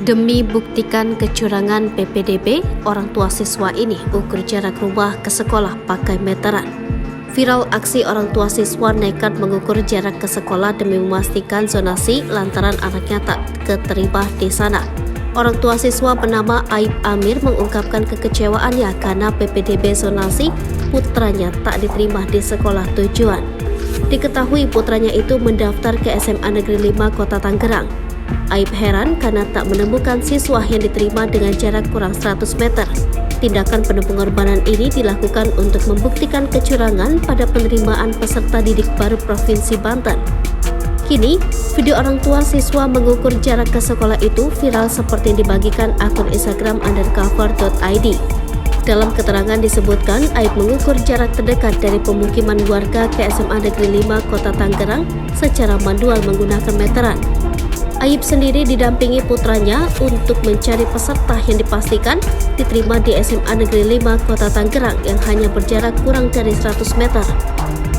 Demi buktikan kecurangan PPDB, orang tua siswa ini ukur jarak rumah ke sekolah pakai meteran. Viral aksi orang tua siswa nekat mengukur jarak ke sekolah demi memastikan zonasi lantaran anaknya tak keterima di sana. Orang tua siswa bernama Aib Amir mengungkapkan kekecewaannya karena PPDB zonasi putranya tak diterima di sekolah tujuan. Diketahui putranya itu mendaftar ke SMA Negeri 5 Kota Tangerang. Aib heran karena tak menemukan siswa yang diterima dengan jarak kurang 100 meter. Tindakan penuh pengorbanan ini dilakukan untuk membuktikan kecurangan pada penerimaan peserta didik baru Provinsi Banten. Kini, video orang tua siswa mengukur jarak ke sekolah itu viral seperti yang dibagikan akun Instagram _cover.id. Dalam keterangan disebutkan, Aib mengukur jarak terdekat dari pemukiman warga ke SMA Negeri 5 Kota Tangerang secara manual menggunakan meteran. Aib sendiri didampingi putranya untuk mencari peserta yang dipastikan diterima di SMA Negeri 5 Kota Tangerang yang hanya berjarak kurang dari 100 meter.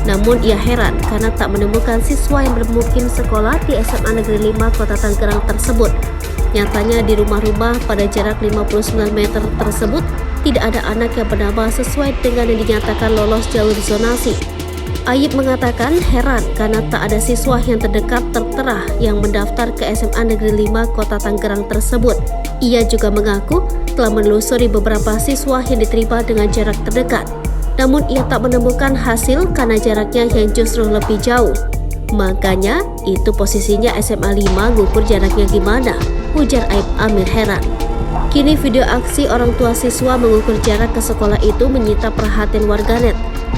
Namun ia heran karena tak menemukan siswa yang bermukim sekolah di SMA Negeri 5 Kota Tangerang tersebut. Nyatanya di rumah-rumah pada jarak 59 meter tersebut tidak ada anak yang bernama sesuai dengan yang dinyatakan lolos jalur zonasi. Aib mengatakan heran karena tak ada siswa yang terdekat tertera yang mendaftar ke SMA Negeri 5 Kota Tangerang tersebut. Ia juga mengaku telah menelusuri beberapa siswa yang diterima dengan jarak terdekat. Namun ia tak menemukan hasil karena jaraknya yang justru lebih jauh. Makanya itu posisinya SMA 5 ngukur jaraknya gimana, ujar Aib Amir heran. Kini video aksi orang tua siswa mengukur jarak ke sekolah itu menyita perhatian warganet.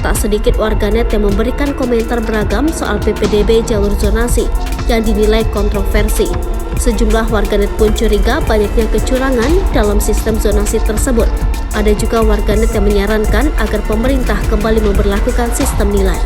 Tak sedikit warganet yang memberikan komentar beragam soal PPDB jalur zonasi yang dinilai kontroversi. Sejumlah warganet pun curiga banyaknya kecurangan dalam sistem zonasi tersebut. Ada juga warganet yang menyarankan agar pemerintah kembali memberlakukan sistem nilai.